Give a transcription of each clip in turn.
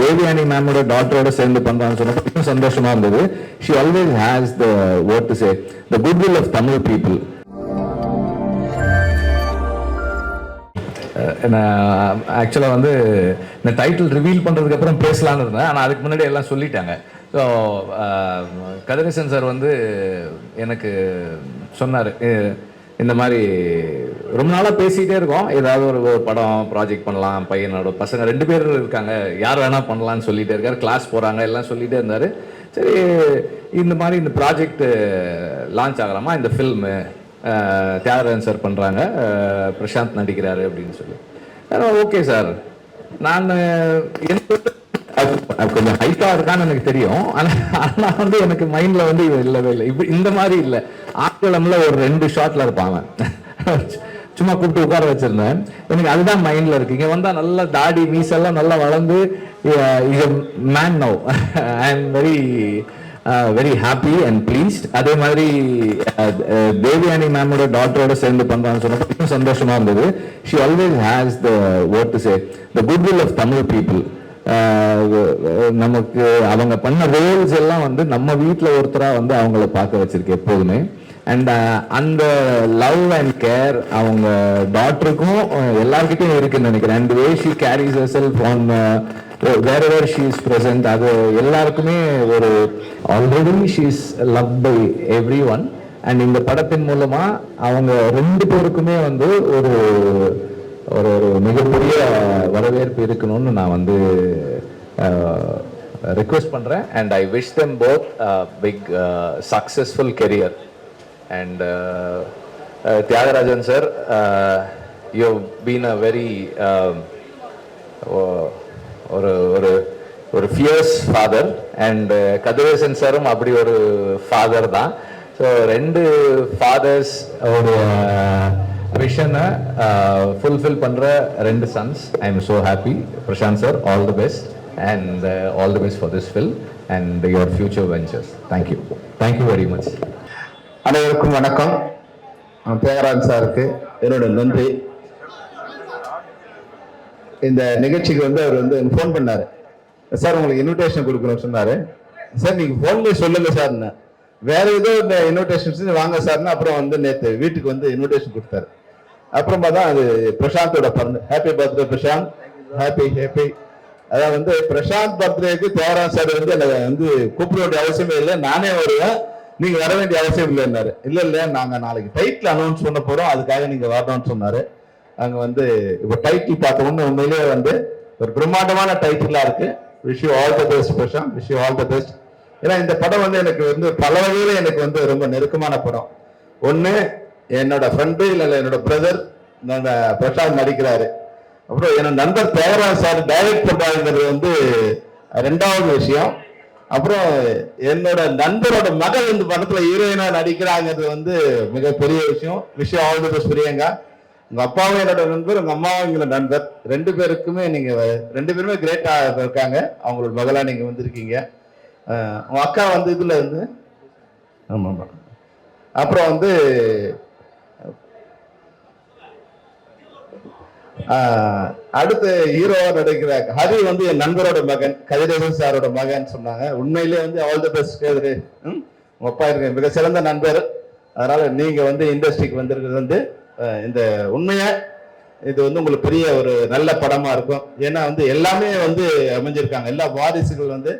தேவயானி மேமோட டாட்டரோட சேர்ந்து பண்றான்னு சொன்னப்போ சந்தோஷமா இருந்தது. She always has the word to say the goodwill of Tamil people. ஆக்சுவலாக வந்து இந்த டைட்டில் ரிவீல் பண்ணுறதுக்கு அப்புறம் பேசலான்னு இருந்தேன். ஆனால் அதுக்கு முன்னாடி எல்லாம் சொல்லிட்டாங்க. ஸோ கதிரேசன் சார் வந்து எனக்கு சொன்னார், இந்த மாதிரி ரொம்ப நாளாக பேசிகிட்டே இருக்கோம், ஏதாவது ஒரு படம் ப்ராஜெக்ட் பண்ணலாம், பையனோட பசங்க 2 பேர் இருக்காங்க, யார் வேணால் பண்ணலான்னு சொல்லிகிட்டே இருக்கார், கிளாஸ் போகிறாங்க எல்லாம் சொல்லிகிட்டே இருந்தார். சரி இந்த மாதிரி இந்த ப்ராஜெக்ட் லான்ச் ஆகலாமா, இந்த ஃபில்மு தியாகராஜன் சார் பண்ணுறாங்க, பிரசாந்த் நடிக்கிறாரு அப்படின்னு சொல்லி. ஓகே சார், நான் கொஞ்சம் ஹைட்டாக இருக்கான்னு எனக்கு தெரியும், ஆனால் வந்து எனக்கு மைண்டில் வந்து இவன் இல்லவே இல்லை. இப்போ இந்த மாதிரி இல்லை, ஆட்களம்ல ஒரு 2 ஷாட்டில் இருப்பாங்க, சும்மா கூப்பிட்டு உட்கார வச்சிருந்தேன். எனக்கு அதுதான் மைண்டில் இருக்கு. இங்கே வந்தால் நல்லா தாடி மீசெல்லாம் நல்லா வளர்ந்து man now. I am very happy and pleased. அதே மாதிரி தேவயானி மேமோட டாட்டரோட சேர்ந்து பண்றான்னு சொன்னப்போ சந்தோஷமா இருந்தது. She always has the word to say the goodwill of Tamil people. நமக்கு அவங்க பண்ண ரோல்ஸ் எல்லாம் வந்து நம்ம வீட்டில் ஒருத்தரா வந்து அவங்கள பார்க்க வச்சிருக்கு எப்போதுமே. அண்ட் அந்த லவ் அண்ட் கேர் அவங்க டாட்டருக்கும் எல்லார்கிட்டையும் இருக்குன்னு நினைக்கிறேன். And way she carries herself on wherever she is present, அது எல்லாருக்குமே ஒரு already she is loved by everyone. And இந்த படத்தின் மூலமா அவங்க 2 பேருக்குமே வந்து ஒரு ஒரு மிகப்பெரிய வரவேற்பு இருக்கணும்னு நான் வந்து ரிக்வெஸ்ட் பண்றேன். And I wish them both big successful career. And Tyagarajan sir, you've been a very ஒரு ஃபியர்ஸ் ஃபாதர். அண்ட் கதிரேசன் சாரும் அப்படி ஒரு ஃபாதர் தான். ஸோ 2 ஃபாதர்ஸ் ஒரு விஷனை ஃபுல்ஃபில் பண்ணுற 2 sons. I am so happy. Prashanth sir, all the best and all the best for this film and your future ventures. Thank you, thank you very much. அனைவருக்கும் வணக்கம். தியாகராஜன் சாருக்கு என்னோட நன்றி. இந்த நிகழ்ச்சிக்கு வந்து அவர் வந்து ஃபோன் பண்ணாரு, சார் உங்களுக்கு இன்விடேஷன் கொடுக்கணும்னு சொன்னாரு. சார் நீங்க போன்ல சொல்லுங்க சார், வேற ஏதோ இந்த இன்விடேஷன் வாங்க சார்னு அப்புறம் வந்து நேற்று வீட்டுக்கு வந்து இன்விடேஷன் கொடுத்தாரு. அப்புறமா தான் அது பிரசாந்தோட பிறந்த. Happy birthday Prashanth, happy happy. அதான் வந்து பிரசாந்த் பர்த்டேக்கு தியாகராஜன் சார் வந்து எனக்கு வந்து கூப்பிட வேண்டிய அவசியமே இல்லை, நானே வருவேன், நீங்க வர வேண்டிய அவசியம் இல்லைன்னாரு. இல்ல நாங்க நாளைக்கு டைட்டில் அனௌன்ஸ் பண்ண போறோம், அதுக்காக நீங்க வரணும்னு சொன்னாரு. அங்க வந்து இப்ப டைட்டில் பார்த்த உடனே உண்மையிலேயே வந்து ஒரு பிரம்மாண்டமான டைட்டிலா இருக்கு. Wish you all the best Prashanth, wish you all the best. ஏன்னா இந்த படம் வந்து எனக்கு வந்து பல வகையில எனக்கு வந்து ரொம்ப நெருக்கமான படம். ஒண்ணு என்னோட ஃப்ரெண்டு, இல்ல என்னோட பிரதர் பிரசாந்த் நடிக்கிறாரு. அப்புறம் என்னோட நண்பர் தியாகராஜன் சார் டைரக்ட் பண்றாங்கிறது வந்து 2வது விஷயம். அப்புறம் என்னோட நண்பரோட மகள் இந்த படத்துல ஹீரோயினா நடிக்கிறாங்கிறது வந்து மிகப்பெரிய விஷயம். Wish you all the best Priyanka. உங்க அப்பாவும் என்னோட நண்பர், உங்க அம்மாவும் எங்களோட நண்பர். 2 பேருக்குமே நீங்க 2 பேருமே கிரேட்டா இருக்காங்க. அவங்களோட மகளா நீங்க வந்திருக்கீங்க. உங்க அக்கா வந்து இதுல இருந்து ஆமா. அப்புறம் வந்து அடுத்து ஹீரோவா நடிக்கிற ஹரி வந்து என் நண்பரோட மகன், கதிரேசன் சாரோட மகன் சொன்னாங்க. உண்மையிலேயே வந்து ஆல் தி பெஸ்ட். உங்க அப்பா இருக்க மிக சிறந்த நண்பர். அதனால நீங்க வந்து இண்டஸ்ட்ரிக்கு வந்திருக்கிறது வந்து இந்த உண்மையா இது வந்து உங்களுக்கு பெரிய ஒரு நல்ல படமா இருக்கும். ஏன்னா வந்து எல்லாமே வந்து அமைஞ்சிருக்காங்க. எல்லா வாரிசுகள் வந்து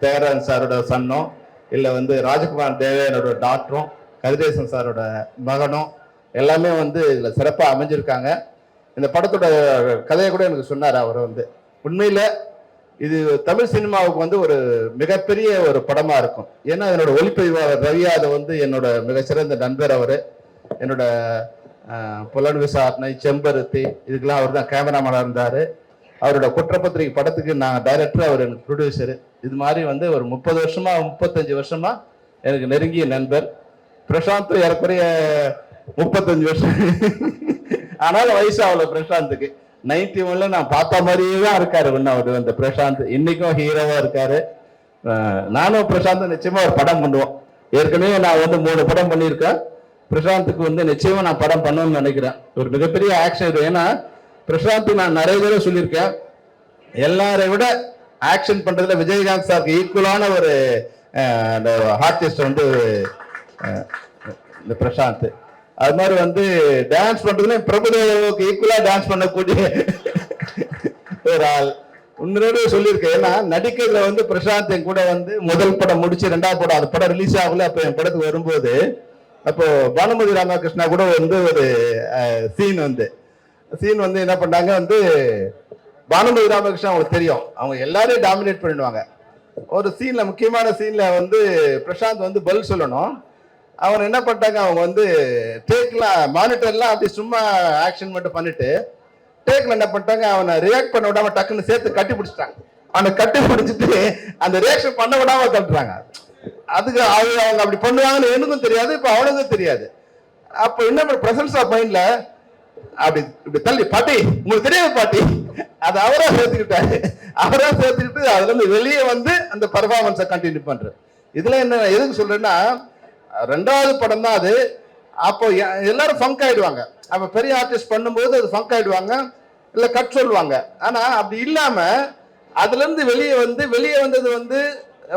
தியாகராஜன் சாரோட சன்னும், இல்ல வந்து ராஜகுமார் தேவையனோட டாக்டரும், கதிரேசன் சாரோட மகனும் எல்லாமே வந்து இதுல சிறப்பா அமைஞ்சிருக்காங்க. இந்த படத்தோட கதையை கூட எனக்கு சொன்னார் அவர் வந்து. உண்மையில இது தமிழ் சினிமாவுக்கு வந்து ஒரு மிகப்பெரிய ஒரு படமா இருக்கும். ஏன்னா என்னோட ஒளிப்பதிவாளர் ரவியா அதை வந்து என்னோட மிகச்சிறந்த நண்பர். அவரு என்னோட புலன் விசாரணை, செம்பருத்தி, இதுக்கெல்லாம் அவர் தான் கேமராமேனா இருந்தாரு. அவரோட குற்றப்பத்திரிகை படத்துக்கு நான் டைரக்டர், அவர் எனக்கு ப்ரொடியூசரு. இது மாதிரி வந்து ஒரு 30 வருஷமா 35 வருஷமா எனக்கு நெருங்கிய நண்பர். பிரசாந்த் ஏறக்குறைய 35 வருஷம், ஆனாலும் வயசு அவ்வளவு பிரசாந்துக்கு. 91ல நான் பார்த்த மாதிரியே தான் இருக்காரு அவர் அந்த பிரசாந்த். இன்னைக்கும் ஹீரோவா இருக்காரு. நானும் பிரசாந்த் நிச்சயமா ஒரு படம் பண்ணுவோம். ஏற்கனவே நான் வந்து 3 படம் பண்ணியிருக்கேன். பிரசாந்துக்கு வந்து நிச்சயமா நான் படம் பண்ணணும்னு நினைக்கிறேன். ஒரு மிகப்பெரிய ஆக்ஷன். ஏன்னா பிரசாந்த் நான் நிறைய தடவை சொல்லியிருக்கேன், எல்லாரை விட ஆக்ஷன் பண்றதுல விஜயகாந்த் சாருக்கு ஈக்குவலான ஒரு ஆர்டிஸ்ட் வந்து இந்த பிரசாந்த். அது மாதிரி வந்து டான்ஸ் பண்றதுல பிரபுதேவுக்கு ஈக்குவலா டான்ஸ் பண்ணக்கூடிய ஒரு ஆள். உண்மையோட சொல்லியிருக்கேன். ஏன்னா நடிக்கிறதுல வந்து பிரசாந்த் என் கூட வந்து முதல் படம் முடிச்சு 2வது படம், அந்த படம் ரிலீஸ் ஆகல. அப்ப என் படத்துக்கு வரும்போது அப்போ பானுமதி ராமகிருஷ்ணா கூட வந்து ஒரு சீன் வந்து என்ன பண்ணாங்க வந்து, பானுமதி ராமகிருஷ்ணா அவங்களுக்கு தெரியும், அவங்க எல்லாரையும் டாமினேட் பண்ணிடுவாங்க. ஒரு சீன்ல, முக்கியமான சீன்ல வந்து பிரசாந்த் வந்து பதில் சொல்லணும். அவங்க என்ன பண்ணிட்டாங்க, அவங்க வந்து டேக்லாம் மானிட்டர்லாம் அப்படி சும்மா ஆக்ஷன் மட்டும் பண்ணிட்டு டேக்ல என்ன பண்ணிட்டாங்க, அவனை ரியாக்ட் பண்ண விடாம டக்குன்னு சேர்த்து கட்டி பிடிச்சிட்டாங்க. அவனை கட்டி பிடிச்சிட்டு அந்த ரியாக்ஷன் பண்ண விடாம கட்டுறாங்க. அதுக்கு அவங்க அப்படி பண்ணுவாங்கன்னு எனக்கும் தெரியாது, இப்ப அவனுக்கும் தெரியாது. அப்ப என்ன பிரசன்ஸ் ஆஃப் மைண்ட்ல அப்படி இப்படி தள்ளி, பாட்டி உங்களுக்கு தெரியாது பாட்டி, அது அவரா சேர்த்துக்கிட்டாரு. அவரா சேர்த்துக்கிட்டு அதுல இருந்து வெளியே வந்து அந்த பர்ஃபார்மன்ஸை கண்டினியூ பண்ற. இதுல என்ன எதுக்கு சொல்றேன்னா, 2வது படம் தான் அது. அப்போ எல்லாரும் ஃபங்க் ஆயிடுவாங்க. அப்ப பெரிய ஆர்டிஸ்ட் பண்ணும்போது அது ஃபங்க் ஆயிடுவாங்க, இல்ல கட் சொல்லுவாங்க. ஆனா அப்படி இல்லாம அதுல இருந்து வெளியே வந்தது வந்து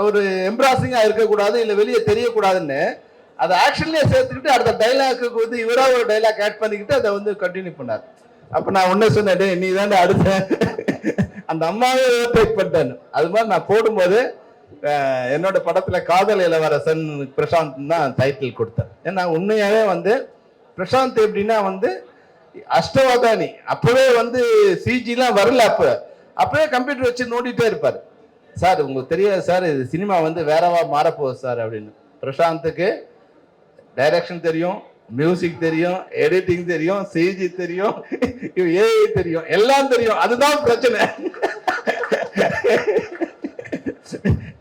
ஒரு எம்ப்ராசிங்கா இருக்கக்கூடாது, இல்ல வெளியே தெரியக்கூடாதுன்னு அதை ஆக்ஷன்லயே சேர்த்துக்கிட்டு அடுத்த டைலாக்கு வந்து இவரா ஒரு டைலாக் ஆட் பண்ணிக்கிட்டு அதை வந்து கண்டினியூ பண்ணார். அப்ப நான் ஒன்னே சொன்னேன், நீ தானே அடுத்த அந்த அம்மாவே ஓவர்டேக் பண்ணிட்டேன். அது மாதிரி நான் போடும்போது என்னோட படத்துல காதல் இளவரசன் பிரசாந்த் தான் டைட்டில் கொடுத்தேன். ஏன்னா உண்மையாவே வந்து பிரசாந்த் எப்படின்னா வந்து அஷ்டவதானி. அப்பவே வந்து சிஜிலாம் வரல, அப்பவே கம்ப்யூட்டர் வச்சு நோண்டிட்டே இருப்பாரு. சார் உங்களுக்கு தெரியாது சார், இது சினிமா வந்து வேறவா மாறப்போகுது சார் அப்படின்னு. பிரசாந்துக்கு டைரக்ஷன் தெரியும், மியூசிக் தெரியும், எடிட்டிங் தெரியும், சிஜி தெரியும், ஏஐ தெரியும், எல்லாம் தெரியும். அதுதான் பிரச்சனை.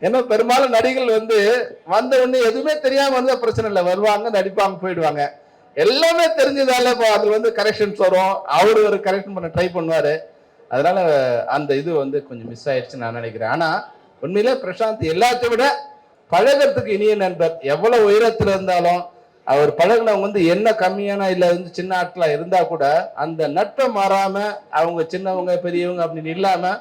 ஏன்னா பெரும்பாலும் நடிகர்கள் வந்து வந்த உடனே எதுவுமே தெரியாம வந்தா பிரச்சனை இல்லை, வருவாங்க, நடிப்பாங்க, போயிடுவாங்க. எல்லாமே தெரிஞ்சதால இப்போ அதுல வந்து கரெக்ஷன்ஸ் வரும், அவரு ஒரு கரெக்ஷன் பண்ண ட்ரை பண்ணுவாரு. அதனால அந்த இது வந்து கொஞ்சம் மிஸ் ஆயிடுச்சுன்னு நான் நினைக்கிறேன். ஆனா உண்மையிலே பிரசாந்த் எல்லாத்தையும் விட பழகிறதுக்கு இனிய நண்பர். எவ்வளவு உயரத்துல இருந்தாலும் அவர் பழகினவங்க வந்து என்ன கம்மியான இல்ல வந்து சின்ன ஆட்களா இருந்தா கூட அந்த நட்பை மாறாம, அவங்க சின்னவங்க பெரியவங்க அப்படின்னு இல்லாம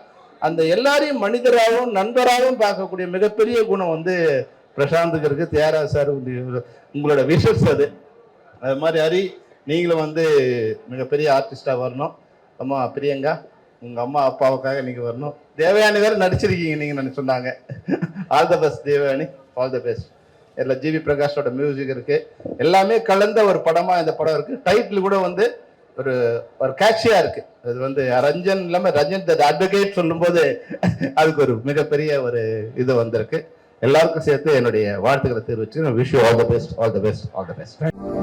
அந்த எல்லாரையும் மனிதராகவும் நண்பராகவும் பார்க்கக்கூடிய மிகப்பெரிய குணம் வந்து பிரசாந்துக்கு இருக்கு. தியாகராஜ் சார் உங்களோட விஷஸ் அது. அது மாதிரி ஹரி, நீங்களும் வந்து மிகப்பெரிய ஆர்டிஸ்டா வரணும். அம்மா பிரியங்கா, உங்க அம்மா அப்பாவுக்காக நீங்க வரணும். தேவயானி வேற நடிச்சிருக்கீங்க நீங்க சொன்னாங்க. All the best Devayani, all the best. இதுல ஜிவி பிரகாஷோட மியூசிக் இருக்கு, எல்லாமே கலந்த ஒரு படமா இந்த படம் இருக்கு. டைட்டில் கூட வந்து ஒரு ஒரு கேட்சியா இருக்கு. அது வந்து ரஞ்சன் இல்லாம ரஞ்சன் த அட்வொகேட் சொல்லும் போது அதுக்கு ஒரு மிகப்பெரிய ஒரு இது வந்திருக்கு. எல்லாருக்கும் சேர்த்து என்னுடைய வாழ்த்துக்களை தெரிவிச்சு, wish you all the best, all the best, all the best.